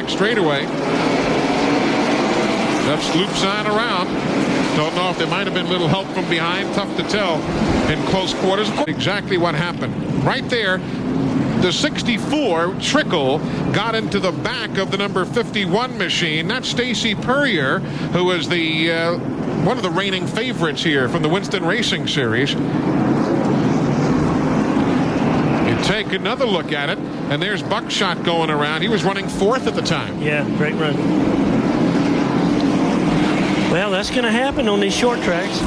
back straightaway. Just loops on around. Don't know if there might have been a little help from behind. Tough to tell in close quarters. Exactly what happened. Right there, the 64 Trickle got into the back of the number 51 machine. That's Stacy Purrier, who is the one of the reigning favorites here from the Winston Racing Series. You take another look at it, and there's Buckshot going around. He was running fourth at the time. Yeah, great run. Well, that's going to happen on these short tracks.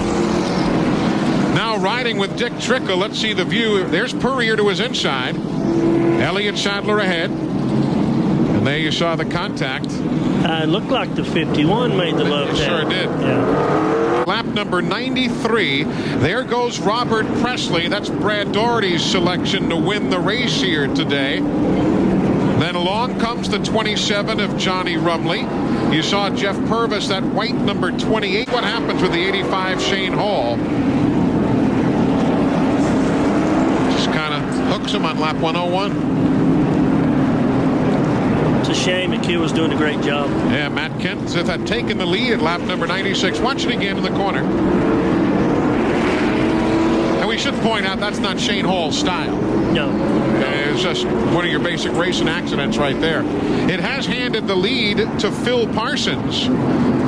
Now riding with Dick Trickle. Let's see the view. There's Purrier to his inside. Elliott Sadler ahead. And there you saw the contact. It looked like the 51 made the love tap. Sure did. Yeah. Lap number 93. There goes Robert Presley. That's Brad Doherty's selection to win the race here today. Then along comes the 27 of Johnny Rumley. You saw Jeff Purvis, that white number 28. What happens with the 85 Shane Hall? Just kind of hooks him on lap 101. It's a shame. The kid was doing a great job. Yeah, Matt Kent had taken the lead at lap number 96. Watch it again in the corner. And we should point out that's not Shane Hall's style. No. It's just one of your basic racing accidents right there. It has handed the lead to Phil Parsons,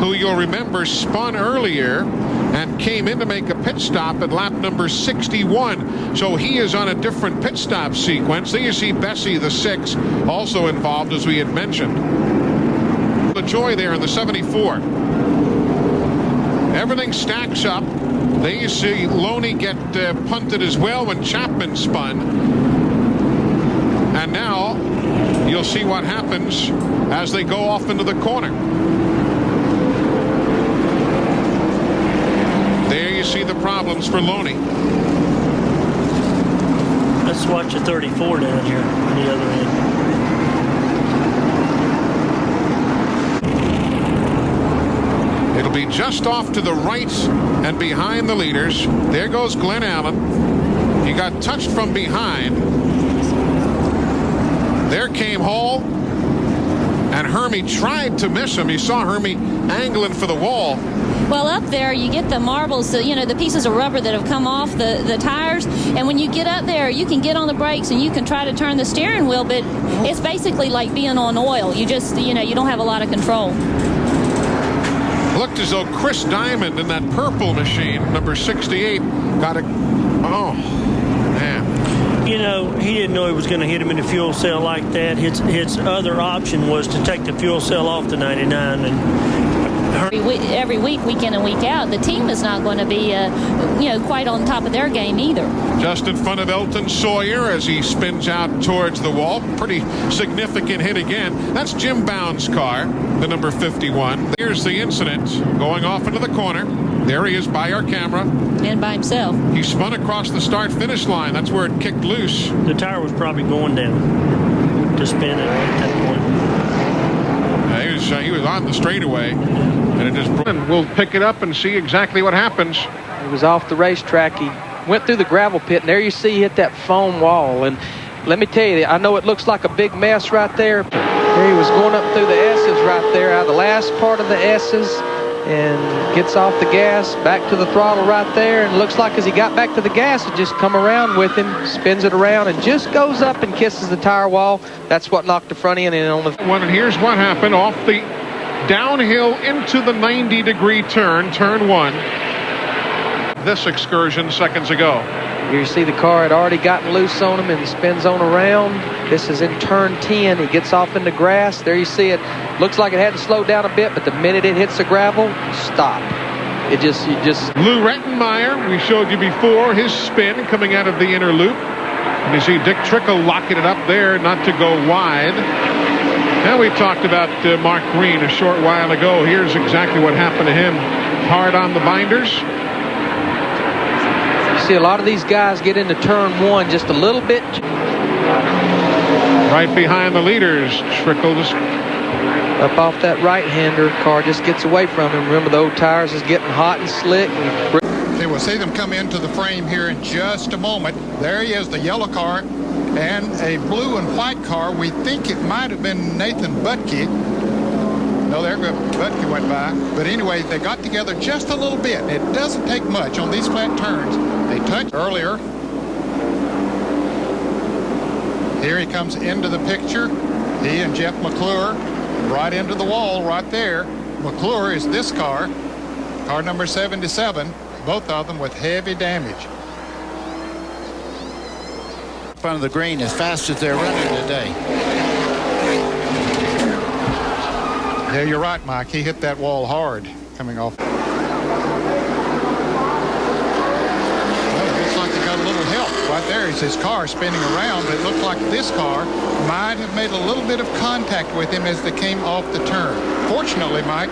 who you'll remember spun earlier and came in to make a pit stop at lap number 61. So he is on a different pit stop sequence. There you see Bessie, the 6, also involved, as we had mentioned. The joy there in the 74. Everything stacks up. There you see Loney get punted as well when Chapman spun. And now you'll see what happens as they go off into the corner. There you see the problems for Loney. Let's watch a 34 down here on the other end. It'll be just off to the right and behind the leaders. There goes Glenn Allen. He got touched from behind. There came Hall, and Hermie tried to miss him. You saw Hermie angling for the wall. Well, up there you get the marbles, you know, the pieces of rubber that have come off the tires, and when you get up there you can get on the brakes and you can try to turn the steering wheel, but it's basically like being on oil. You just, you know, you don't have a lot of control. Looked as though Chris Diamond in that purple machine, number 68, got a... Oh, man. You know, he didn't know he was going to hit him in the fuel cell like that. His other option was to take the fuel cell off the 99. And every week, week in and week out, the team is not going to be, you know, quite on top of their game either. Just in front of Elton Sawyer as he spins out towards the wall. Pretty significant hit again. That's Jim Bound's car, the number 51. There's the incident going off into the corner. There he is by our camera. And by himself. He spun across the start-finish line. That's where it kicked loose. The tire was probably going down to spin it at that point. He was on the straightaway. And it just... And we'll pick it up and see exactly what happens. He was off the racetrack. He went through the gravel pit, and there you see he hit that foam wall. And let me tell you, I know it looks like a big mess right there. There he was going up through the S's right there, out of the last part of the S's, and gets off the gas, back to the throttle right there, and looks like as he got back to the gas, it just come around with him, spins it around, and just goes up and kisses the tire wall. That's what knocked the front end in on the... And here's what happened off the downhill into the 90-degree turn 1. This excursion seconds ago. Here you see the car had already gotten loose on him and spins on around. This is in turn 10. He gets off in the grass. There you see it. Looks like it had to slow down a bit, but the minute it hits the gravel, stop. You just... Lou Rettenmeyer, we showed you before, his spin coming out of the inner loop. And you see Dick Trickle locking it up there, not to go wide. Now we talked about Mark Green a short while ago. Here's exactly what happened to him. Hard on the binders. You see a lot of these guys get into turn 1 just a little bit. Right behind the leaders. Trickle just... Up off that right-hander, car just gets away from him. Remember, the old tires is getting hot and slick. Okay, we'll see them come into the frame here in just a moment. There he is, the yellow car. and a blue and white car. We think it might have been Nathan Butke. No, there Butke went by. But anyway, they got together just a little bit. It doesn't take much on these flat turns. They touched earlier. Here he comes into the picture. He and Jeff McClure right into the wall right there. McClure is this car number 77, both of them with heavy damage. Front of the green as fast as they're running today. Yeah, you're right, Mike. He hit that wall hard coming off. Well, it looks like he got a little help right there. It's his car spinning around, but it looked like this car might have made a little bit of contact with him as they came off the turn. Fortunately, Mike,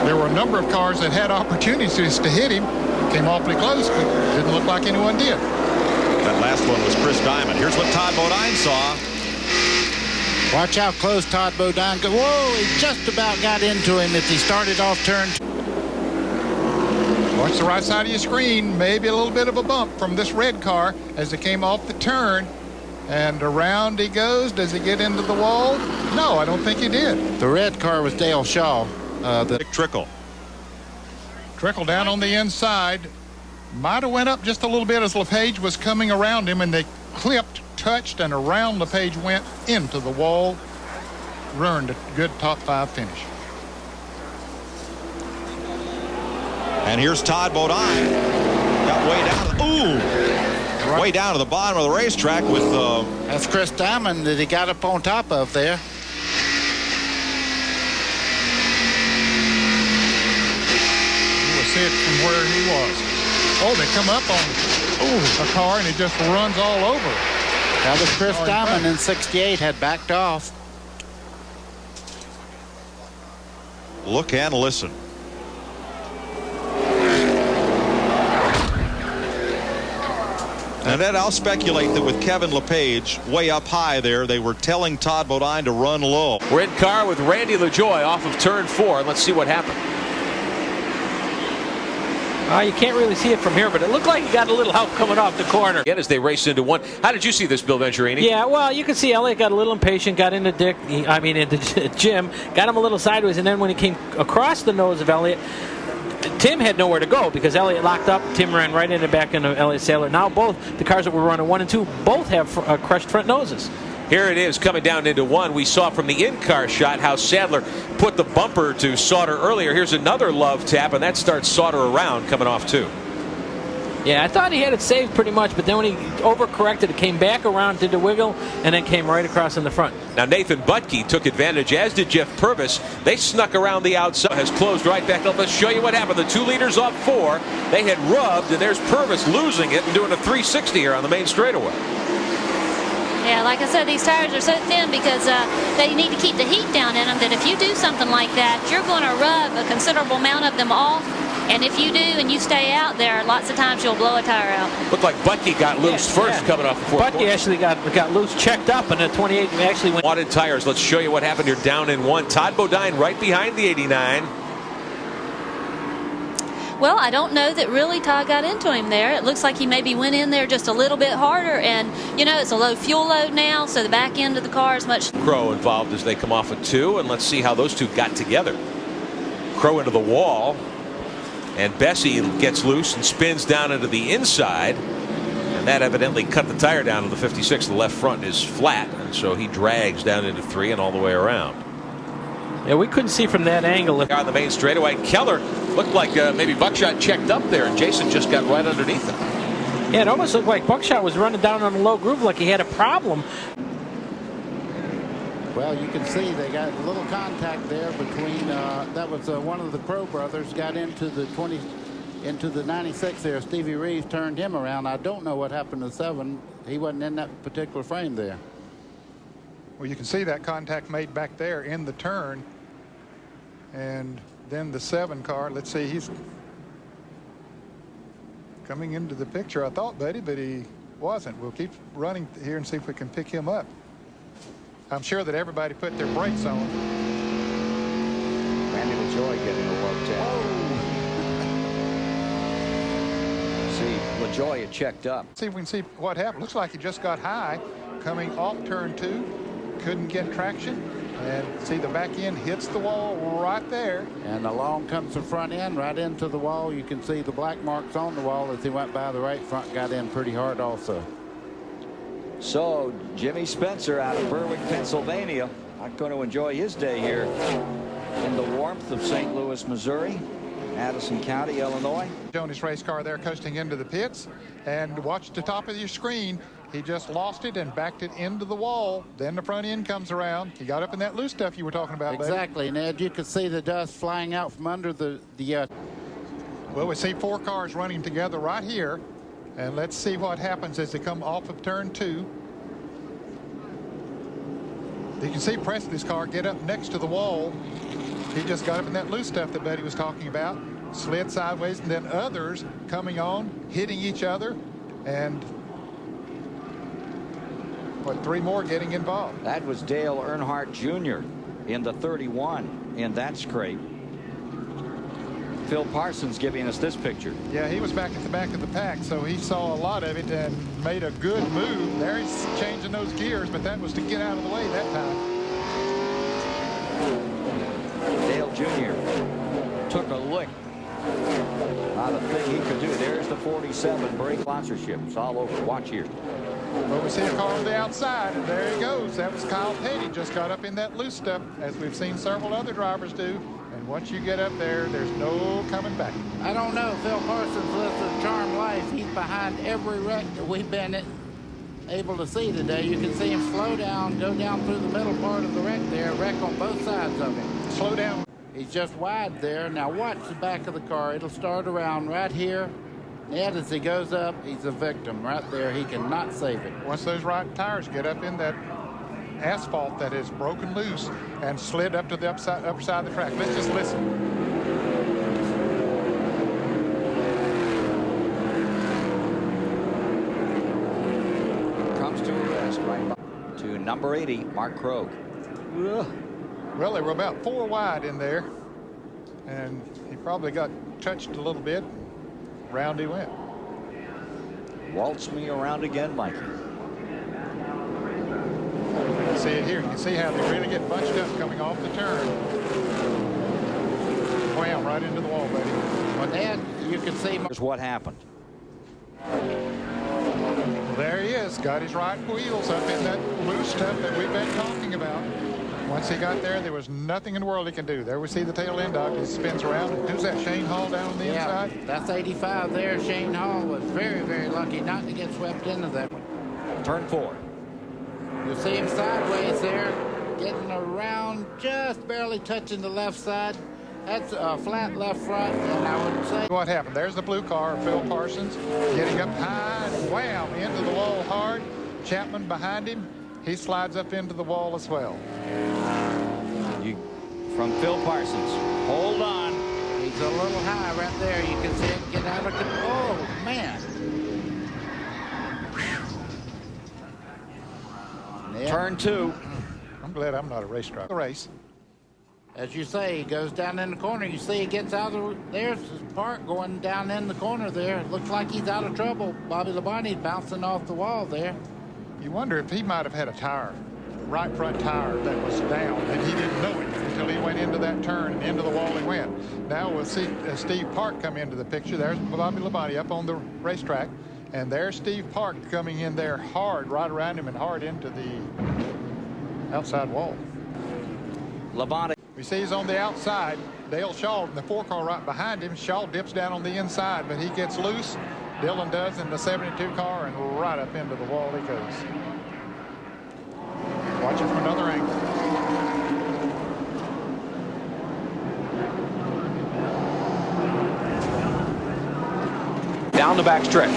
there were a number of cars that had opportunities to hit him, came awfully close, but didn't look like anyone did. That last one was Chris Diamond. Here's what Todd Bodine saw. Watch how close Todd Bodine goes. Whoa, he just about got into him if he started off turn. Watch the right side of your screen. Maybe a little bit of a bump from this red car as it came off the turn. And around he goes. Does he get into the wall? No, I don't think he did. The red car was Dale Shaw. Trickle down on the inside. Might have went up just a little bit as LePage was coming around him, and they clipped, touched, and around LePage went into the wall. Ruined a good top 5 finish. And here's Todd Bodine. Got way down. Way down to the bottom of the racetrack with That's Chris Diamond that he got up on top of there. You will see it from where he was. Oh, they come up on a car and it just runs all over. That was Chris Diamond in 68 had backed off. look and listen. And then I'll speculate that with Kevin LePage way up high there, they were telling Todd Bodine to run low. We're in car with Randy LaJoie off of turn 4. Let's see what happened. You can't really see it from here, but it looked like he got a little help coming off the corner. Again, as they raced into one. How did you see this, Bill Venturini? Yeah, well, you can see Elliott got a little impatient, got into into Jim, got him a little sideways, and then when he came across the nose of Elliott, Tim had nowhere to go because Elliott locked up. Tim ran right in the back into Elliott's Sailor. Now both the cars that were running 1 and 2 both have crushed front noses. Here it is coming down into one. We saw from the in-car shot how Sadler put the bumper to Sauter earlier. Here's another love tap, and that starts Sauter around coming off too. Yeah, I thought he had it saved pretty much, but then when he overcorrected, it came back around, did the wiggle, and then came right across in the front. Now Nathan Butke took advantage, as did Jeff Purvis. They snuck around the outside, has closed right back up. Let's show you what happened. The 2 leaders off 4. They had rubbed, and there's Purvis losing it and doing a 360 here on the main straightaway. Yeah, like I said, these tires are so thin because they need to keep the heat down in them, that if you do something like that, you're going to rub a considerable amount of them off. And if you do and you stay out there, lots of times you'll blow a tire out. Looked like Butke got loose first coming off the 4th. Butke actually got loose, checked up, and the 28 actually went. Wanted tires. Let's show you what happened here down in 1. Todd Bodine right behind the 89. Well, I don't know that really Todd got into him there. It looks like he maybe went in there just a little bit harder, and you know, it's a low fuel load now, so the back end of the car is much. Crow involved as they come off at 2, and let's see how those two got together. Crow into the wall, and Bessie gets loose and spins down into the inside, and that evidently cut the tire down to the 56. The left front is flat, and so he drags down into 3 and all the way around. Yeah, we couldn't see from that angle. On the main straightaway, Keller looked like maybe Buckshot checked up there, and Jason just got right underneath him. Yeah, it almost looked like Buckshot was running down on a low groove like he had a problem. Well, you can see they got a little contact there between, that was one of the Crow brothers got into the 96 there. Stevie Reeves turned him around. I don't know what happened to 7. He wasn't in that particular frame there. Well, you can see that contact made back there in the turn. And then the 7 car, let's see, he's coming into the picture, I thought, buddy, but he wasn't. We'll keep running here and see if we can pick him up. I'm sure that everybody put their brakes on. Randy LaJoie getting a love tap. See, LaJoie had checked up. See if we can see what happened. Looks like he just got high coming off turn 2. Couldn't get traction. And see the back end hits the wall right there. And along comes the front end right into the wall. You can see the black marks on the wall as he went by the right front, got in pretty hard also. So Jimmy Spencer out of Berwick, Pennsylvania, not going to enjoy his day here in the warmth of St. Louis, Missouri, Madison County, Illinois. Showing his race car there coasting into the pits, and watch the top of your screen. He just lost it and backed it into the wall. Then the front end comes around. He got up in that loose stuff you were talking about, Exactly, Ned. You could see the dust flying out from under the Well, we see 4 cars running together right here, and let's see what happens as they come off of turn 2. You can see Presley's car get up next to the wall. He just got up in that loose stuff that Betty was talking about, slid sideways, and then others coming on, hitting each other, and 3 more getting involved. That was Dale Earnhardt Jr. in the 31 in that scrape. Phil Parsons giving us this picture. Yeah, he was back at the back of the pack, so he saw a lot of it and made a good move. There he's changing those gears, but that was to get out of the way that time. Dale Jr. took a lick out of the thing he could do. There's the 47 brake sponsorship. It's all over. Watch here. Well, we see a car on the outside, and there he goes. That was Kyle Petty, just got up in that loose stuff, as we've seen several other drivers do. And once you get up there, there's no coming back. I don't know. Phil Parsons lives a charmed life. He's behind every wreck that we've been able to see today. You can see him slow down, go down through the middle part of the wreck there, wreck on both sides of him. Slow down. He's just wide there. Now watch the back of the car. It'll start around right here. Ned, as he goes up, he's a victim right there. He cannot save it. Once those right tires get up in that asphalt that is broken loose and slid up to the upper side of the track. Let's just listen. Comes to a rest right to number 80, Mark Krogh. Well, they were about 4 wide in there, and he probably got touched a little bit. Round he went. Waltz me around again, Mikey. See it here. You can see how they really get bunched up coming off the turn. Wham, right into the wall, buddy. Well, Ned, you can see. Here's what happened. Well, there he is. Got his right wheels up in that loose stuff that we've been talking about. Once he got there, there was nothing in the world he can do. There we see the tail end dog. He spins around. Who's that, Shane Hall down on the inside? That's 85 there. Shane Hall was very, very lucky not to get swept into that one. Turn 4. You'll see him sideways there, getting around, just barely touching the left side. That's a flat left front, and I would say. What happened? There's the blue car, Phil Parsons, getting up high and wham, into the wall hard. Chapman behind him. He slides up into the wall as well. From Phil Parsons. Hold on. He's a little high right there. You can see it get out of control. Oh, man. Turn 2. I'm glad I'm not a race driver. The race. As you say, he goes down in the corner. You see he gets out of there's his part going down in the corner there. Looks like he's out of trouble. Bobby Labonte bouncing off the wall there. You wonder if he might have had a tire, right front tire that was down, and he didn't know it until he went into that turn and into the wall he went. Now we'll see Steve Park come into the picture. There's Bobby Labonte up on the racetrack, and there's Steve Park coming in there hard, right around him and hard into the outside wall. Labonte. We see he's on the outside. Dale Shaw in the 4-car right behind him. Shaw dips down on the inside, but he gets loose. Dillon does in the 72 car, and right up into the wall he goes. Watch it from another angle. Down the back stretch.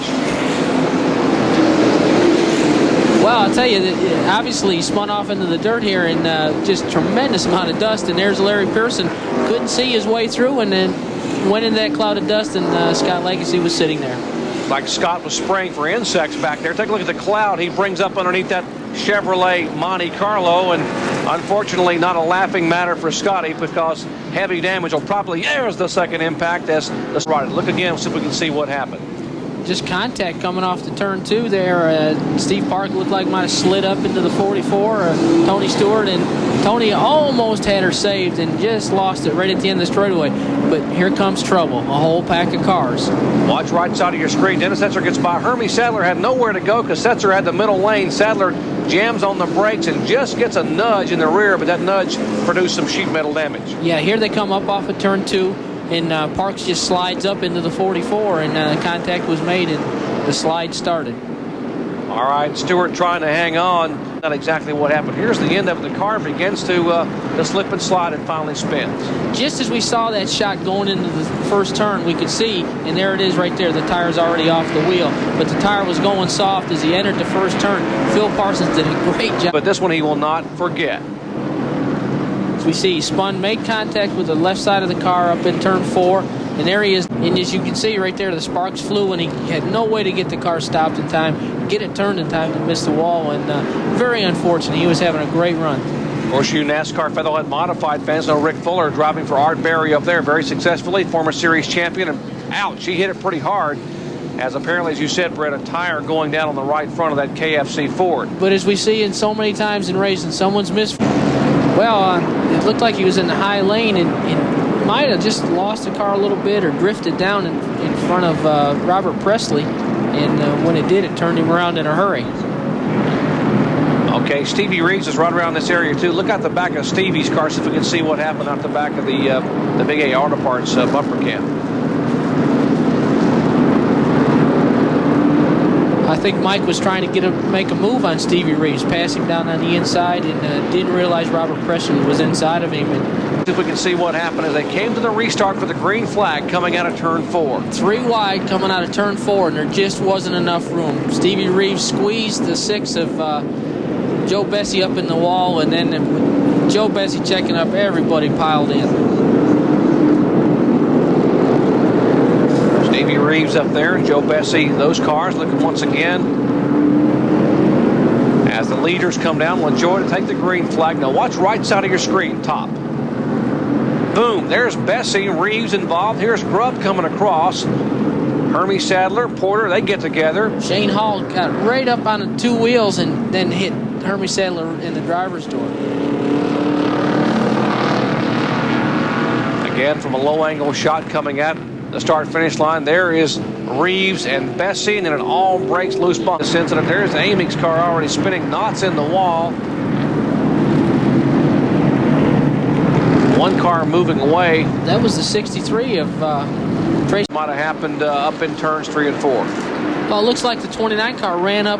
Well, I'll tell you, obviously he spun off into the dirt here, and just tremendous amount of dust. And there's Larry Pearson. Couldn't see his way through, and then went into that cloud of dust, and Scott Legacy was sitting there. Like Scott was spraying for insects back there. Take a look at the cloud he brings up underneath that Chevrolet Monte Carlo, and unfortunately not a laughing matter for Scotty, because heavy damage will probably, there's the second impact as the right. Look again, see if we can see what happened. just contact coming off the turn 2 there. Steve Park looked like might have slid up into the 44. Tony Stewart, and Tony almost had her saved and just lost it right at the end of the straightaway. But here comes trouble. A whole pack of cars. Watch right side of your screen. Dennis Setzer gets by. Hermie Sadler had nowhere to go because Setzer had the middle lane. Sadler jams on the brakes and just gets a nudge in the rear, but that nudge produced some sheet metal damage. Yeah, here they come up off of turn 2, and Parks just slides up into the 44, and contact was made, and the slide started. All right, Stewart trying to hang on. Not exactly what happened. Here's the end of it. The car begins to slip and slide and finally spins. Just as we saw that shot going into the first turn, we could see, and there it is right there, the tire's already off the wheel. But the tire was going soft as he entered the first turn. Phil Parsons did a great job. But this one he will not forget. As we see, he spun, made contact with the left side of the car up in turn 4. And there he is. And as you can see right there, the sparks flew, and he had no way to get the car stopped in time, get it turned in time to miss the wall. And very unfortunate. He was having a great run. Of course, you NASCAR Featherhead Modified fans know Rick Fuller driving for Art Berry up there very successfully, former series champion. And ouch, he hit it pretty hard. As apparently, as you said, Brett, a tire going down on the right front of that KFC Ford. But as we see in so many times in racing, someone's missed. Well, it looked like he was in the high lane and might have just lost the car a little bit or drifted down in front of Robert Presley. And when it did, it turned him around in a hurry. Okay, Stevie Reeves is right around this area, too. Look out the back of Stevie's car, so if we can see what happened out the back of the Big A Auto Parts bumper cam. I think Mike was trying to make a move on Stevie Reeves, pass him down on the inside, and didn't realize Robert Presley was inside of him. And if we can see what happened as they came to the restart for the green flag coming out of turn 4. 3 wide coming out of turn 4, and there just wasn't enough room. Stevie Reeves squeezed the 6 of Joe Bessie up in the wall, and then with Joe Bessie checking up, everybody piled in. Stevie Reeves up there, Joe Bessie, those cars looking once again as the leaders come down. We'll enjoy to take the green flag. Now watch right side of your screen, top. Boom, there's Bessie, Reeves involved. Here's Grubb coming across. Hermie Sadler, Porter, they get together. Shane Hall got right up on the 2 wheels and then hit Hermie Sadler in the driver's door. Again, from a low angle shot coming at the start-finish line, there is Reeves and Bessie, and then it all breaks loose by this incident. There's Amy's car already spinning, knots in the wall. One car moving away. That was the 63 of Tracy. Might have happened up in turns 3 and 4. Well, it looks like the 29 car ran up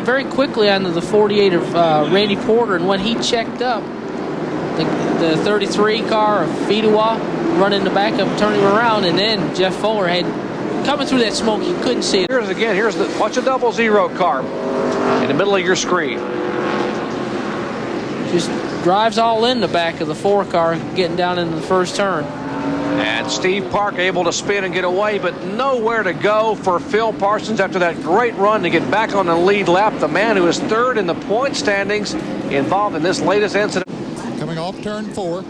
very quickly onto the 48 of Randy Porter, and when he checked up, the 33 car of Fidewa running the back up, turning him around, and then Jeff Fuller had coming through that smoke. You couldn't see it. Watch a 00 car in the middle of your screen. Just drives all in the back of the 4 car, getting down into the first turn. And Steve Park able to spin and get away, but nowhere to go for Phil Parsons after that great run to get back on the lead lap. The man who is 3rd in the point standings involved in this latest incident. Coming off turn 4.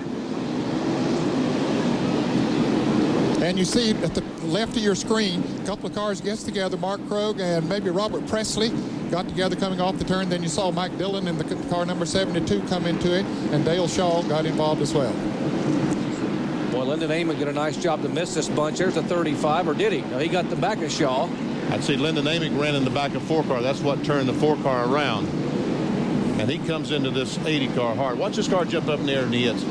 And you see at the left of your screen, a couple of cars gets together. Mark Krogh and maybe Robert Presley got together coming off the turn. Then you saw Mike Dillon in the car number 72 come into it, and Dale Shaw got involved as well. Boy, Lyndon Amon did a nice job to miss this bunch. There's a 35, or did he? No, he got the back of Shaw. I'd say Lyndon Amon ran in the back of 4 car. That's what turned the 4 car around. And he comes into this 80 car hard. Watch this car jump up in the air and he hits.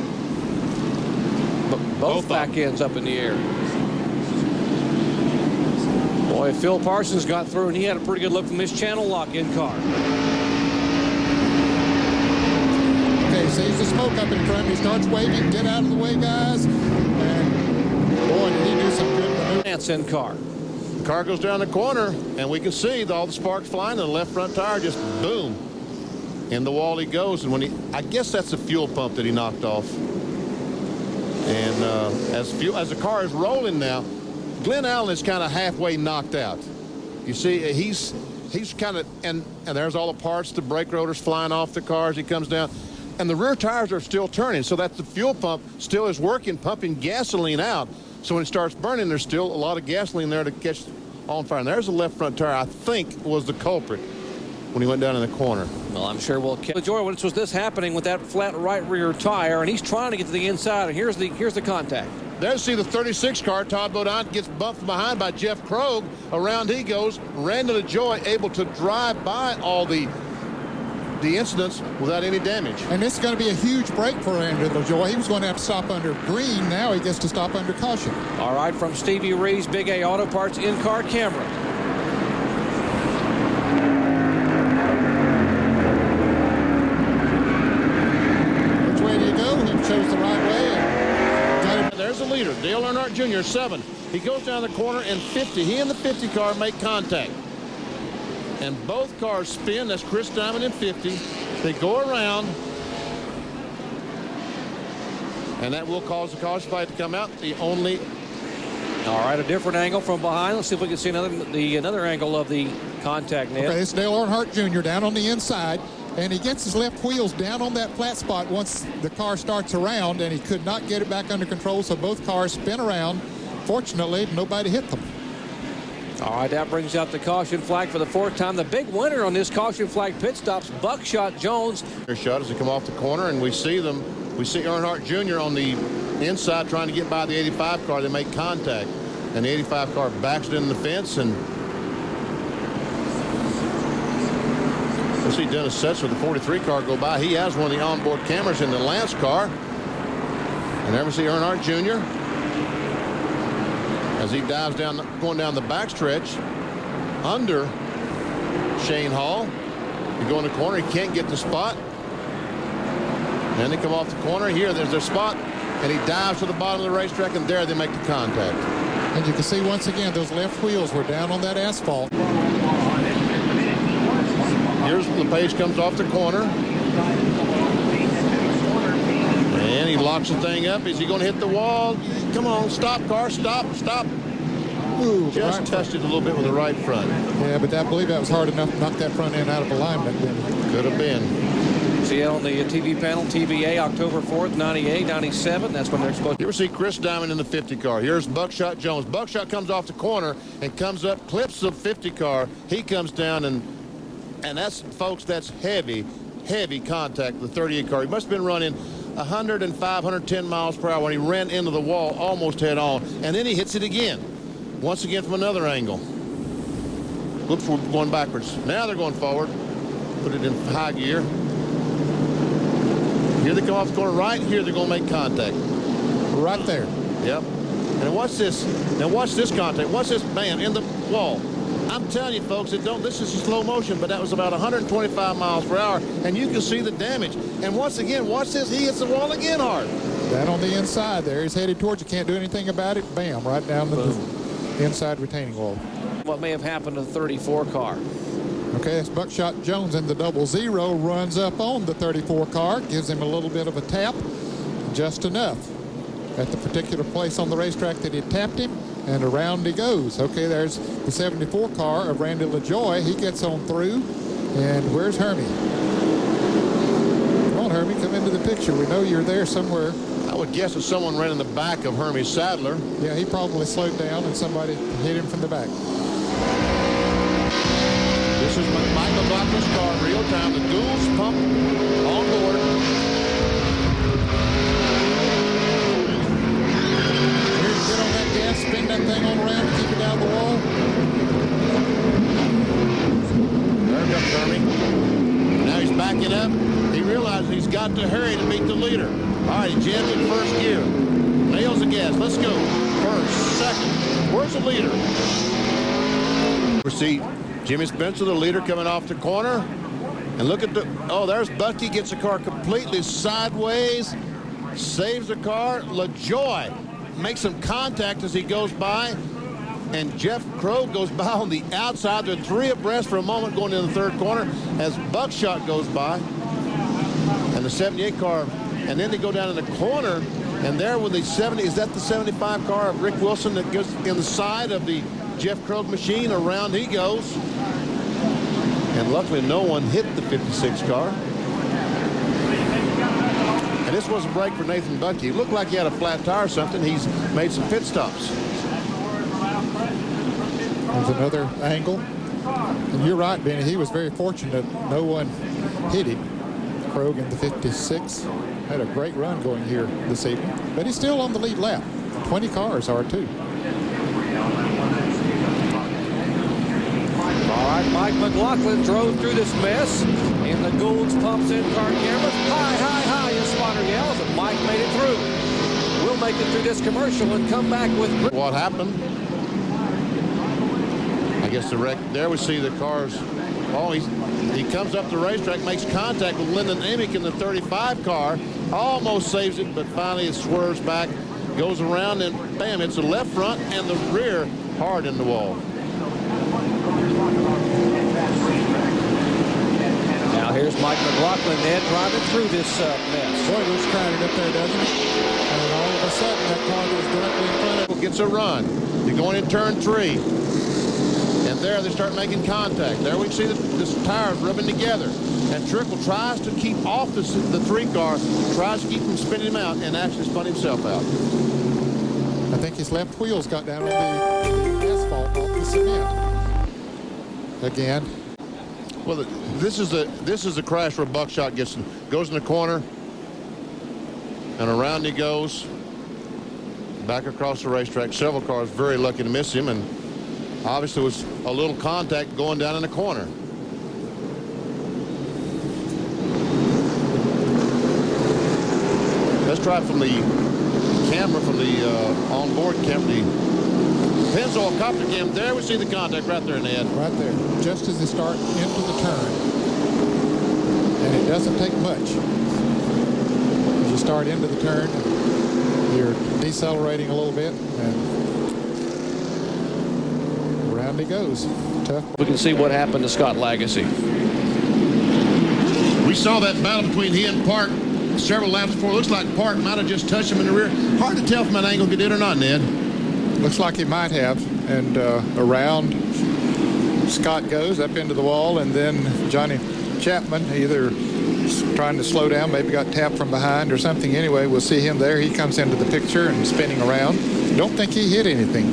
Both back ends up in the air. Boy, Phil Parsons got through, and he had a pretty good look from his channel lock-in car. Okay, sees the smoke up in front. He starts waving, get out of the way, guys. And boy, did he do some good maneuvers. Lance-in car. The car goes down the corner, and we can see all the sparks flying, and the left front tire just boom. In the wall he goes, and I guess that's the fuel pump that he knocked off. And as the car is rolling now, Glenn Allen is kind of halfway knocked out. You see, he's kind of, and there's all the parts, the brake rotors flying off the car as he comes down. And the rear tires are still turning, so that the fuel pump still is working, pumping gasoline out. So when it starts burning, there's still a lot of gasoline there to catch on fire. And there's the left front tire, I think, was the culprit when he went down in the corner. Well, I'm sure we'll enjoy what was this happening with that flat right rear tire, and he's trying to get to the inside, and here's the contact. There, see the 36 car. Todd Bodine gets bumped from behind by Jeff Krogh. Around he goes. Randy LaJoie able to drive by all the incidents without any damage. And this is going to be a huge break for Randy LaJoie. He was going to have to stop under green. Now he gets to stop under caution. All right, from Stevie Reeves, Big A Auto Parts in-car camera. Which way do you go? He chose the right way. There's the leader, Dale Earnhardt Jr., 7. He goes down the corner in 50. He and the 50 car make contact. And both cars spin. That's Chris Diamond in 50. They go around. And that will cause the caution flag to come out. All right, a different angle from behind. Let's see if we can see another angle of the contact net. Okay, it's Dale Earnhardt Jr. down on the inside. And he gets his left wheels down on that flat spot once the car starts around, and he could not get it back under control, so both cars spin around. Fortunately, nobody hit them. All right, that brings out the caution flag for the 4th time. The big winner on this caution flag pit stops, Buckshot Jones. Shot as they come off the corner, and we see them. We see Earnhardt Jr. on the inside trying to get by the 85 car. They make contact, and the 85 car backs it in the fence, and we'll see Dennis Setzer, the 43 car, go by. He has one of the onboard cameras in the Lance car. And there we see Earnhardt Jr. as he dives down, going down the backstretch under Shane Hall. He go in the corner. He can't get the spot. Then they come off the corner. Here, there's their spot. And he dives to the bottom of the racetrack, and there they make the contact. And you can see once again, those left wheels were down on that asphalt. Here's LePage comes off the corner. And he locks the thing up. Is he going to hit the wall? Come on, stop, car, stop. Ooh, just right touched it a little bit with the right front. Yeah, but I believe that was hard enough to knock that front end out of alignment. Could have been. See it on the TV panel, TVA, October 4th, 98, 97. That's when they're supposed to. You ever see Chris Diamond in the 50 car? Here's Buckshot Jones. Buckshot comes off the corner and comes up, clips the 50 car. He comes down, and that's, folks, that's heavy contact with the 38 car. He must have been running 105, 110 miles per hour when he ran into the wall almost head on. And then he hits it again. Once again from another angle. Whoops, we're going backwards. Now they're going forward. Put it in high gear. Here they come off the corner right. Here they're going to make contact. Right there. Yep. And watch this. Now watch this contact. Watch this, man, in the wall. I'm telling you, folks, this is slow motion, but that was about 125 miles per hour, and you can see the damage. And once again, watch this. He hits the wall again hard. Down on the inside there. He's headed towards you. Can't do anything about it. Bam, right down the inside retaining wall. What may have happened to the 34 car? Okay, it's Buckshot Jones in the 00, runs up on the 34 car, gives him a little bit of a tap, just enough at the particular place on the racetrack that he tapped him, and around he goes. Okay, there's the 74 car of Randy LaJoie. He gets on through, and where's Hermie? Come on, Hermie, come into the picture. We know you're there somewhere. I would guess that someone ran in the back of Hermie Sadler. Yeah, he probably slowed down, and somebody hit him from the back. This is Mike McLaughlin's car, real time. The duals pump on board. Here's get on that gas, spin that thing on around, keep it down the wall. There comes Hermie. Now he's backing up. He realizes he's got to hurry to beat the leader. All right, he jammed in first gear. Nails the gas. Let's go. First, second. Where's the leader? We see Jimmy Spencer, the leader, coming off the corner. And look at there's Bucky, gets the car completely sideways, saves the car. LaJoie makes some contact as he goes by, and Jeff Krogh goes by on the outside. They're three abreast for a moment going into the third corner as Buckshot goes by. And the 78 car, and then they go down in the corner, and there with the 70, is that the 75 car of Rick Wilson that goes in the side of the Jeff Krogh machine? Around he goes. And luckily no one hit the 56 car. And this was a break for Nathan Bucky. It looked like he had a flat tire or something. He's made some pit stops. There's another angle. And you're right, Benny. He was very fortunate. No one hit him. Krogh in the 56 had a great run going here this evening. But he's still on the lead lap. 20 cars are too. All right, Mike McLaughlin drove through this mess. And the Gould's pumps in car cameras. High, high, high, his spotter yells, and Mike made it through. We'll make it through this commercial and come back with... What happened? I guess the wreck. There we see the cars. Oh, he comes up the racetrack, makes contact with Lyndon Amick in the 35 car. Almost saves it, but finally it swerves back, goes around, and bam, it's the left front and the rear hard in the wall. Now here's Mike McLaughlin, Ned, driving through this mess. Boy, it looks crowded up there, doesn't it? And all of a sudden, that car goes directly in front of it. Gets a run. You're going in turn 3. And there they start making contact. There we see the tires rubbing together. And Trickle tries to keep off the 3 car, tries to keep him spinning him out, and actually spun himself out. I think his left wheels got down on the asphalt off the cement. Again. Well, this is the crash where Buckshot goes in the corner, and around he goes, back across the racetrack. Several cars very lucky to miss him, and obviously was a little contact going down in the corner. Let's try from the camera, from the onboard camera, the Pennzoil copter cam. There we see the contact right there, Ned. Right there, just as they start into the turn. And it doesn't take much. As you start into the turn, you're decelerating a little bit, and around he goes. Tough. We can see what happened to Scott Lagasse. We saw that battle between he and Park several laps before. Looks like Park might have just touched him in the rear. Hard to tell from that angle if he did or not, Ned. Looks like he might have. And around Scott goes up into the wall, and then Johnny Chapman either trying to slow down, maybe got tapped from behind or something. Anyway, we'll see him there. He comes into the picture and spinning around. Don't think he hit anything.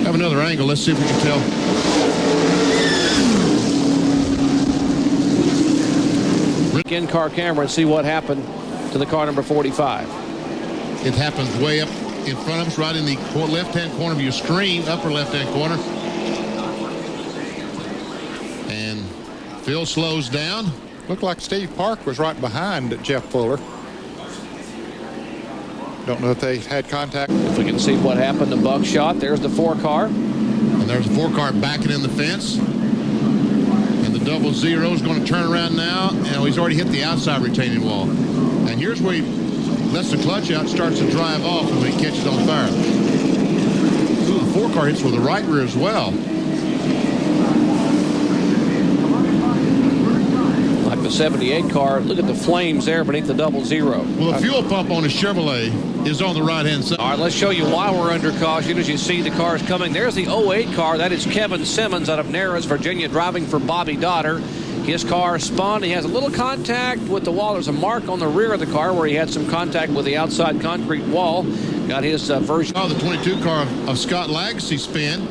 Have another angle. Let's see if we can tell. In-car camera and see what happened to the car number 45. It happens way up in front of us, right in the left-hand corner of your screen, upper left-hand corner. And Phil slows down. Looked like Steve Park was right behind Jeff Fuller. Don't know if they had contact. If we can see what happened to Buckshot, there's the 4 car. And there's the 4 car backing in the fence. And the 00 is going to turn around now. And he's already hit the outside retaining wall. And here's where he lets the clutch out, starts to drive off when he catches on fire. Ooh, the 4 car hits with the right rear as well. Like the 78 car, look at the flames there beneath the 00. Well, the fuel pump on a Chevrolet is on the right-hand side. All right, let's show you why we're under caution as you see the cars coming. There's the 08 car. That is Kevin Simmons out of Narrows, Virginia, driving for Bobby Dotter. His car spun. He has a little contact with the wall. There's a mark on the rear of the car where he had some contact with the outside concrete wall. Got his version. Oh, the 22 car of Scott Lagasse spin.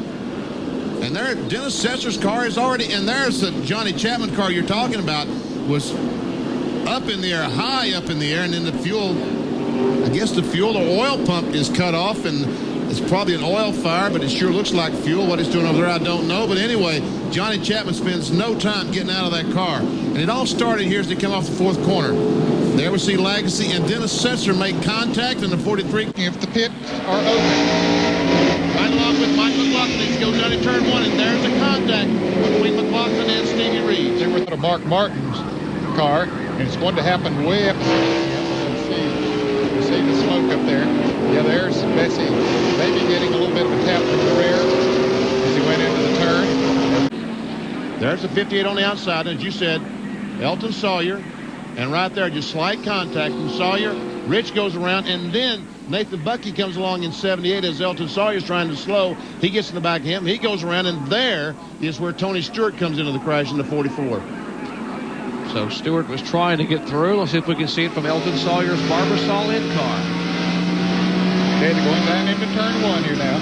And there, Dennis Setzer's car is already, and there's the Johnny Chapman car you're talking about, was up in the air, high up in the air, and then the fuel, I guess the fuel or oil pump is cut off, and it's probably an oil fire, but it sure looks like fuel. What it's doing over there, I don't know. But anyway, Johnny Chapman spends no time getting out of that car. And it all started here as they come off the 4th corner. There we see Lagasse and Dennis Setzer make contact in the 43. If the pits are open. Right along with Mike McLaughlin. He goes down to turn 1, and there's the contact between McLaughlin and Stevie Reeves. They were at Mark Martin's car, and it's going to happen way up. You see the smoke up there. Yeah, there's Bessie maybe getting a little bit of a tap from the rear as he went into the turn. There's the 58 on the outside, and as you said, Elton Sawyer, and right there, just slight contact from Sawyer. Rich goes around, and then Nathan Bucky comes along in 78 as Elton Sawyer's trying to slow. He gets in the back of him. He goes around, and there is where Tony Stewart comes into the crash in the 44. So Stewart was trying to get through. Let's see if we can see it from Elton Sawyer's Barbasol in car. Okay, they're going down into turn 1 here now.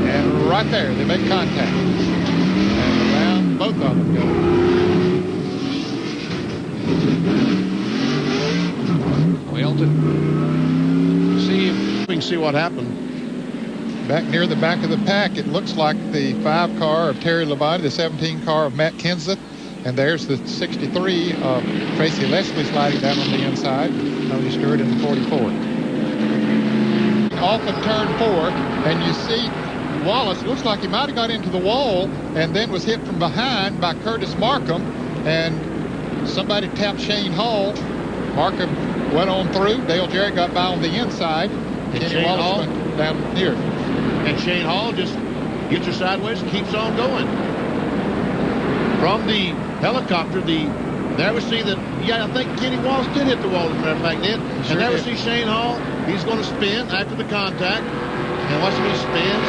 And right there, they make contact. And around both of them go. Well, to see what happened. Back near the back of the pack, it looks like the 5 car of Terry Labonte, the 17 car of Matt Kenseth, and there's the 63 of Tracy Leslie sliding down on the inside. Tony Stewart in the 44. Off of turn 4, and you see Wallace looks like he might have got into the wall and then was hit from behind by Curtis Markham, and somebody tapped Shane Hall. Markham went on through. Dale Jarrett got by on the inside. And Kenny Wallace went down here. And Shane Hall just gets her sideways and keeps on going. From the helicopter, there we see that, I think Kenny Wallace did hit the wall, as a matter of fact, did. Sure and there we did. see Shane Hall. He's going to spin after the contact. And watch him, he spins,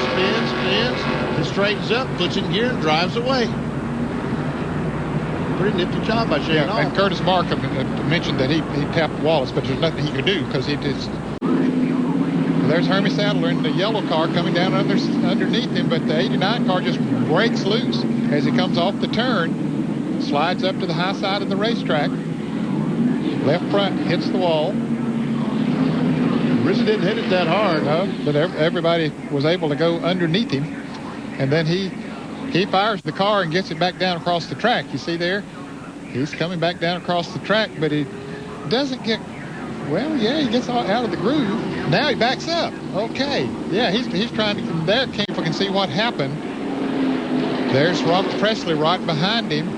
and straightens up, puts in gear, and drives away. Pretty nifty job by Shane Hall. And Curtis Markham mentioned that he tapped Wallace, but there's nothing he could do because he just... There's Hermie Sadler in the yellow car coming down underneath him, but the 89 car just breaks loose as he comes off the turn, slides up to the high side of the racetrack. Left front hits the wall. Really didn't hit it that hard. No, but everybody was able to go underneath him, and then he fires the car and gets it back down across the track. You see there? He's coming back down across the track, but he doesn't get... Well, yeah, he gets out of the groove. Now he backs up. Okay. Yeah, he's trying to... From there, we can see what happened. There's Robert Presley right behind him.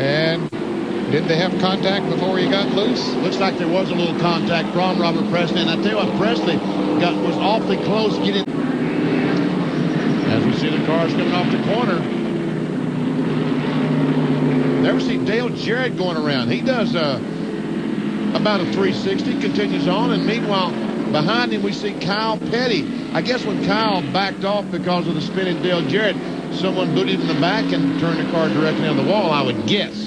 And did they have contact before he got loose? Looks like there was a little contact from Robert Presley. And I tell you what, Presley was awfully close getting... As we see the cars coming off the corner. There we see Dale Jarrett going around. He does... about a 360, continues on, and meanwhile behind him we see Kyle Petty. I guess when Kyle backed off because of the spinning Dale Jarrett, someone booted him in the back and turned the car directly on the wall, I would guess.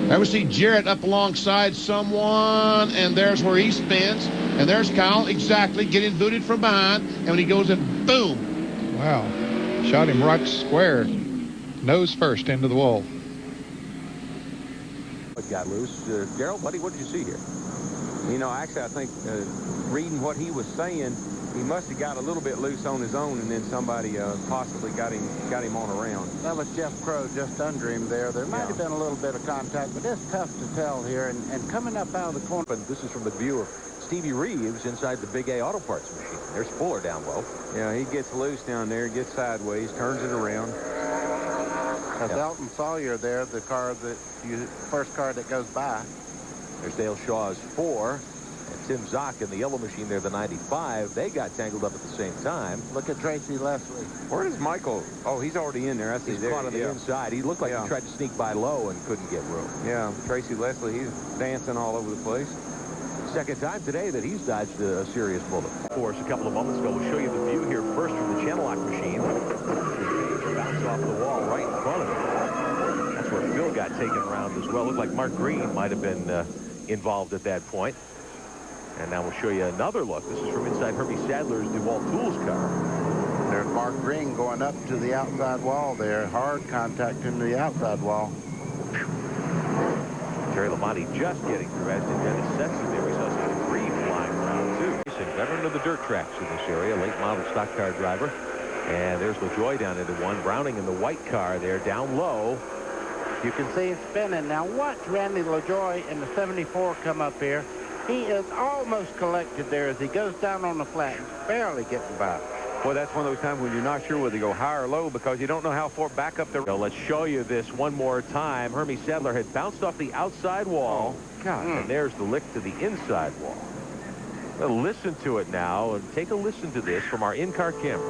There we see Jarrett up alongside someone, and there's where he spins, and there's Kyle exactly getting booted from behind, and when he goes in, boom. Wow. Shot him right square, nose first into the wall. Got loose. Gerald, buddy, what did you see here? Actually, I think reading what he was saying, he must have got a little bit loose on his own, and then somebody possibly got him on around. That was Jeff Crow just under him there. There might have been a little bit of contact, but it's tough to tell here. And coming up out of the corner. But this is from the view of Stevie Reeves inside the Big A Auto Parts machine. There's Fuller down low. Yeah, he gets loose down there, gets sideways, turns it around. That's Elton Sawyer there, the first car that goes by. There's Dale Shaw's 4. And Tim Zock in the yellow machine there, the 95. They got tangled up at the same time. Look at Tracy Leslie. Where does Michael? Oh, he's already in there. I see. He's there. caught on the inside. He looked like he tried to sneak by low and couldn't get room. Yeah, Tracy Leslie, he's dancing all over the place. Second time today that he's dodged a serious bullet. Of course, a couple of moments ago, we'll show you the view here first from the channel lock machine. Bounced off the wall right in front of him. That's where Phil got taken around as well. Looked like Mark Green might have been involved at that point. And now we'll show you another look. This is from inside Hermie Sadler's DeWalt Tools car. There's Mark Green going up to the outside wall there. Hard contact into the outside wall. Terry Labonte just getting through, as did Dennis Setson there. We saw some debris flying around too. Racing, veteran of the dirt tracks in this area, late model stock car driver. And there's LaJoy down into one. Browning in the white car there, down low. You can see him spinning. Now watch Randy LaJoy in the 74 come up here. He is almost collected there as he goes down on the flat, barely getting by. Well, that's one of those times when you're not sure whether to go high or low because you don't know how far back up the... So let's show you this one more time. Hermie Sadler had bounced off the outside wall. Oh, God. And there's the lick to the inside wall. Well, listen to it now and take a listen to this from our in-car camera.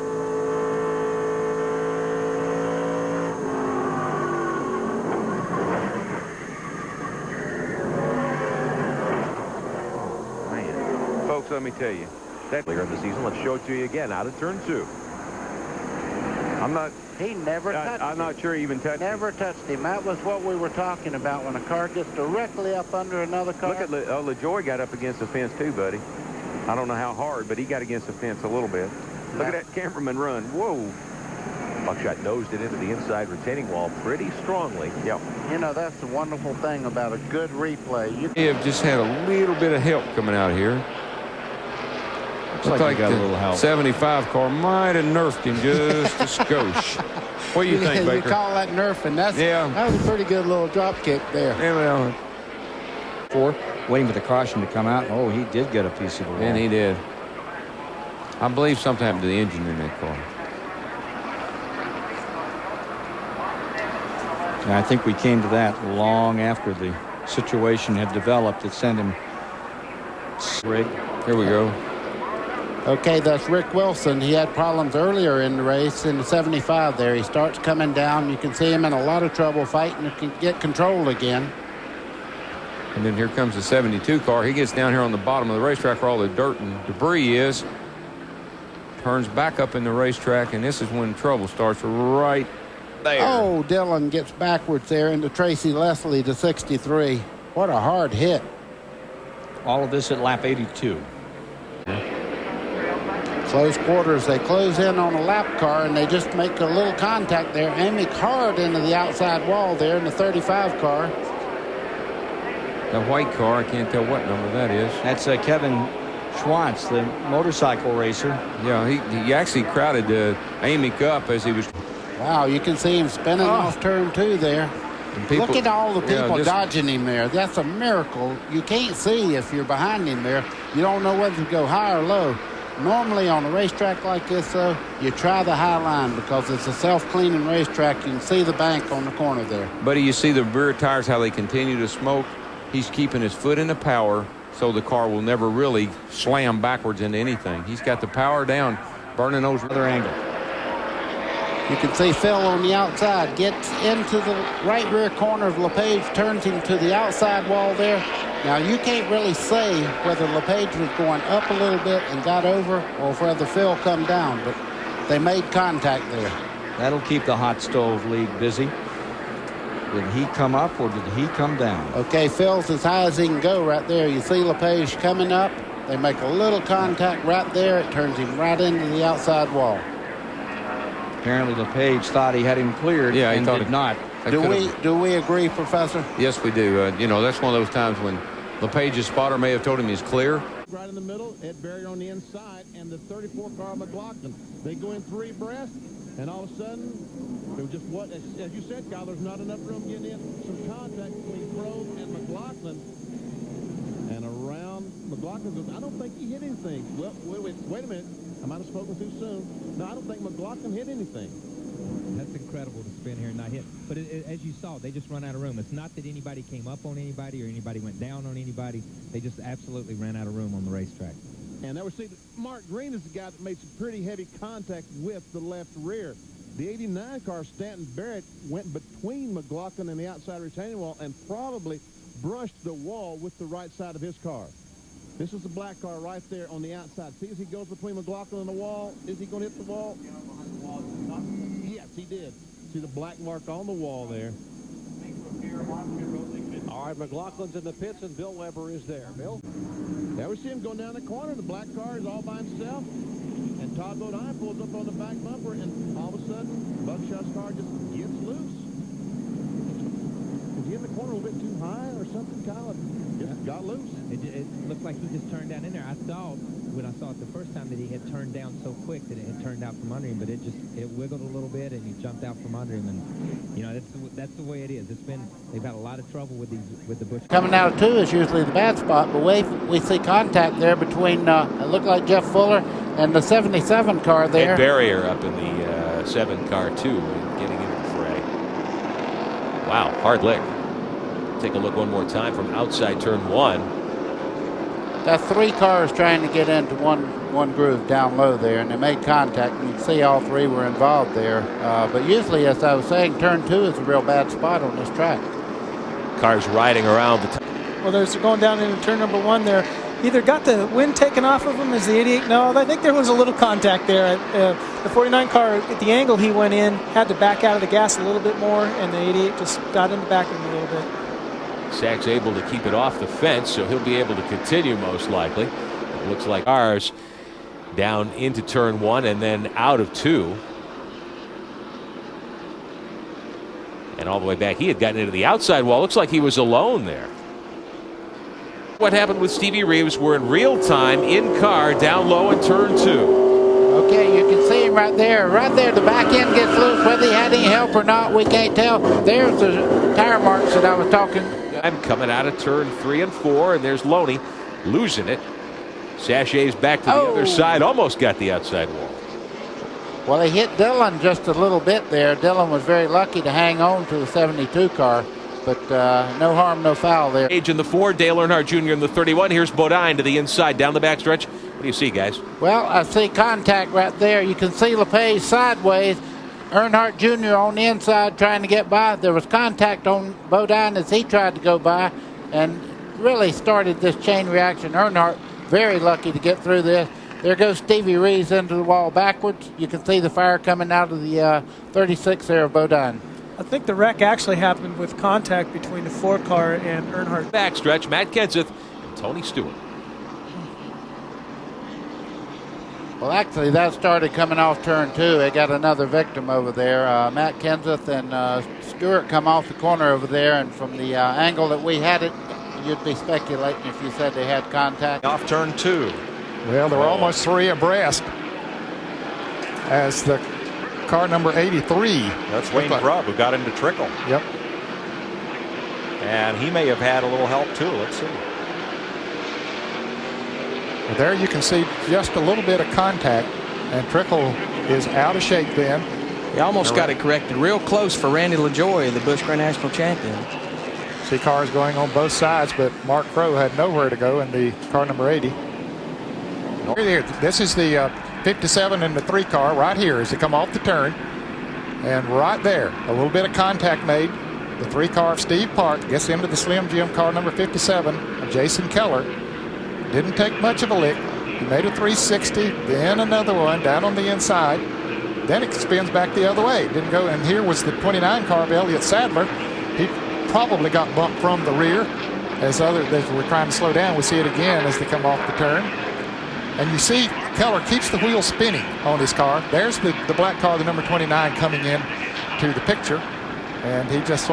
Folks, let me tell you. Later in the season, let's show it to you again out of turn 2. He never touched him. I'm not sure he even touched him. Never touched him. That was what we were talking about when a car gets directly up under another car. Look at LaJoy got up against the fence too, buddy. I don't know how hard, but he got against the fence a little bit. Look at that cameraman run. Whoa. Buckshot nosed it into the inside retaining wall pretty strongly. Yeah. You know, that's the wonderful thing about a good replay. They have just had a little bit of help coming out here. Looks like got a little help. 75 car might have nerfed him just a skosh. What do you think, Baker? You call that nerfing? That was a pretty good little drop kick there. Yeah, well, Waiting for the caution to come out. Oh, he did get a piece of the wall. and he did. I believe something happened to the engine in that car. And I think we came to that long after the situation had developed. It sent him. Rick, here we go. Okay, that's Rick Wilson. He had problems earlier in the race in the 75 there. He starts coming down. You can see him in a lot of trouble fighting to get control again. And then here comes the 72 car. He gets down here on the bottom of the racetrack where all the dirt and debris is. Turns back up in the racetrack, and this is when trouble starts right there. Oh, Dillon gets backwards there into Tracy Leslie to 63. What a hard hit. All of this at lap 82. Close quarters. They close in on a lap car, and they just make a little contact there, aiming hard into the outside wall there in the 35 car. That white car, I can't tell what number that is. That's Kevin Schwantz, the motorcycle racer. Yeah, he actually crowded Amy up as he was. Wow, you can see him spinning off turn 2 there. Look at all the people dodging him there. That's a miracle. You can't see if you're behind him there. You don't know whether to go high or low. Normally on a racetrack like this, though, you try the high line because it's a self-cleaning racetrack. You can see the bank on the corner there. Buddy, you see the rear tires, how they continue to smoke. He's keeping his foot in the power so the car will never really slam backwards into anything. He's got the power down, burning those other angle. You can see Phil on the outside gets into the right rear corner of LePage, turns him to the outside wall there. Now, you can't really say whether LePage was going up a little bit and got over or whether Phil come down, but they made contact there. That'll keep the hot stove league busy. Did he come up or did he come down? Okay, Phil's as high as he can go right there. You see LePage coming up. They make a little contact right there. It turns him right into the outside wall. Apparently LePage thought he had him cleared and did not. Do we agree, Professor? Yes, we do. You know, that's one of those times when LePage's spotter may have told him he's clear. Right in the middle, Ed Barrier on the inside, and the 34 car McLaughlin. They go in 3 abreast, and all of a sudden, it was just what, as you said, Kyle, there's not enough room getting in. Some contact between Grove and McLaughlin. And around McLaughlin goes, I don't think he hit anything. Well, wait a minute. I might have spoken too soon. No, I don't think McLaughlin hit anything. That's incredible to spin here and not hit. But as you saw, they just run out of room. It's not that anybody came up on anybody or anybody went down on anybody. They just absolutely ran out of room on the racetrack. And there we see Mark Green is the guy that made some pretty heavy contact with the left rear. The 89 car, Stanton Barrett, went between McLaughlin and the outside retaining wall and probably brushed the wall with the right side of his car. This is the black car right there on the outside. See as he goes between McLaughlin and the wall. Is he going to hit the wall? Yes, he did. See the black mark on the wall there. All right, McLaughlin's in the pits, and Bill Weber is there. Bill? There we see him going down the corner. The black car is all by himself. And Todd Bodine pulls up on the back bumper, and all of a sudden, Buckshot's car just gets loose. Was he in the corner a little bit too high or something, Kyle? Just got loose. It looked like he just turned down in there. I thought, when I saw it the first time, that he had turned down so quick that it had turned out from under him, but it wiggled a little bit, and he jumped out from under him. And, you know, that's the way it is. They've had a lot of trouble with the Busch. Coming out of 2 is usually the bad spot, but we see contact there between, it looked like Jeff Fuller and the 77 car there. And Barrier up in the 7 car, too, getting into the fray. Wow, hard lick. Take a look one more time from outside turn 1. That's 3 cars trying to get into one groove down low there, and they made contact. And you can see all 3 were involved there. But usually, as I was saying, turn 2 is a real bad spot on this track. Cars riding around the top. Well, there's going down into turn number 1 there. Either got the wind taken off of them as the 88. No, I think there was a little contact there. The 49 car, at the angle he went in, had to back out of the gas a little bit more, and the 88 just got in the back of him a little bit. Zach's able to keep it off the fence, so he'll be able to continue most likely. It looks like ours down into turn 1 and then out of 2. And all the way back, he had gotten into the outside wall. Looks like he was alone there. What happened with Stevie Reeves? We're in real time in car down low in turn 2. Okay, you can see him right there. Right there, the back end gets loose. Whether he had any help or not, we can't tell. There's the tire marks that I was talking. I'm coming out of turn 3 and 4, and there's Loney losing it. Sachets back to the other side, almost got the outside wall. Well, he hit Dillon just a little bit there. Dillon was very lucky to hang on to the 72 car, but no harm, no foul there. Age in the 4, Dale Earnhardt Jr. in the 31. Here's Bodine to the inside, down the backstretch. What do you see, guys? Well, I see contact right there. You can see LePage sideways. Earnhardt Jr. on the inside trying to get by. There was contact on Bodine as he tried to go by and really started this chain reaction. Earnhardt very lucky to get through this. There goes Stevie Reeves into the wall backwards. You can see the fire coming out of the 36 there of Bodine. I think the wreck actually happened with contact between the 4 car and Earnhardt. Backstretch, Matt Kenseth and Tony Stewart. Well, actually, that started coming off turn 2. They got another victim over there. Matt Kenseth and Stewart come off the corner over there, and from the angle that we had it, you'd be speculating if you said they had contact. Off turn 2. Well, there were almost 3 abreast as the car number 83. That's Wayne Grubb who got into Trickle. Yep. And he may have had a little help too. Let's see. Well, there you can see just a little bit of contact, and Trickle is out of shape then. He almost got it corrected real close for Randy LaJoie, the Busch Grand National champion. See cars going on both sides, but Mark Crow had nowhere to go in the car number 80. Here, this is the 57 and the 3 car right here as they come off the turn. And right there, a little bit of contact made. The 3 car of Steve Park gets into the Slim Jim car number 57 of Jason Keller. Didn't take much of a lick. He made a 360, then another one down on the inside. Then it spins back the other way. Didn't go, and here was the 29 car of Elliott Sadler. He probably got bumped from the rear as were trying to slow down. We see it again as they come off the turn. And you see Keller keeps the wheel spinning on his car. There's the black car, the number 29, coming in to the picture. And he just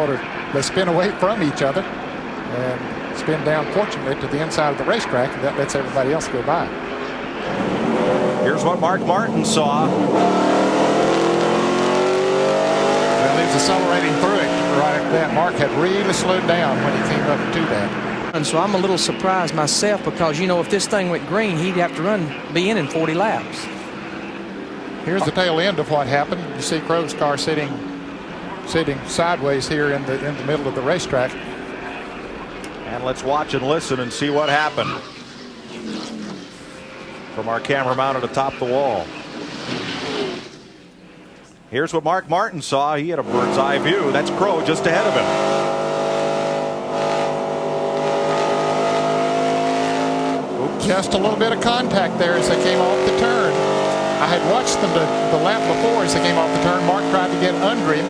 they spin away from each other and spin down, fortunately, to the inside of the racetrack, and that lets everybody else go by. Here's what Mark Martin saw. Well, he was accelerating through it right after that. Mark had really slowed down when he came up to that. And so I'm a little surprised myself because, if this thing went green, he'd have to be in 40 laps. Here's the tail end of what happened. You see Crow's car sitting sideways here in the middle of the racetrack. And let's watch and listen and see what happened from our camera mounted atop the wall. Here's what Mark Martin saw. He had a bird's eye view. That's Crow just ahead of him. Just a little bit of contact there as they came off the turn. I had watched them the lap before as they came off the turn. Mark tried to get under him.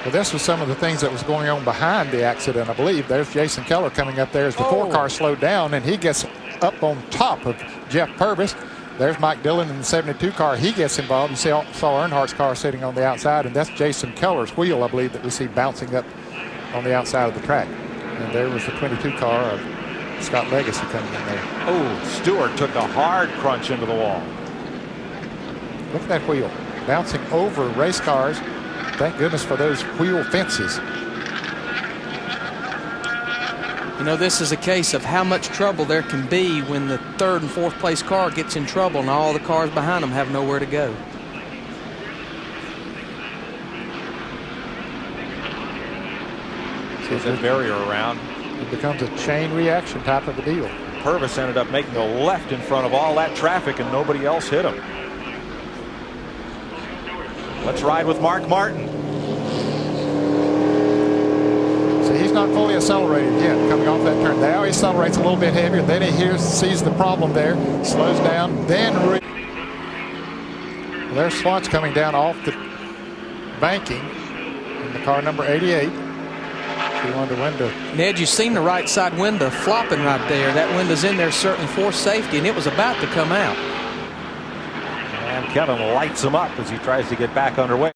Well, this was some of the things that was going on behind the accident, I believe. There's Jason Keller coming up there as the 4 car slowed down, and he gets up on top of Jeff Purvis. There's Mike Dillon in the 72 car. He gets involved. You saw Earnhardt's car sitting on the outside, and that's Jason Keller's wheel, I believe, that we see bouncing up on the outside of the track. And there was the 22 car of Scott Legacy coming in there. Oh, Stewart took a hard crunch into the wall. Look at that wheel bouncing over race cars. Thank goodness for those wheel fences. This is a case of how much trouble there can be when the 3rd and 4th place car gets in trouble and all the cars behind them have nowhere to go. There's that barrier around. It becomes a chain reaction type of a deal. Purvis ended up making a left in front of all that traffic and nobody else hit him. Let's ride with Mark Martin. So he's not fully accelerated yet coming off that turn. Now he accelerates a little bit heavier. Then he sees the problem there, slows down, then Well, there's Swats coming down off the banking in the car number 88. She wanted the window. Ned, you've seen the right side window flopping right there. That window's in there certainly for safety, and it was about to come out. And Kevin lights him up as he tries to get back underway.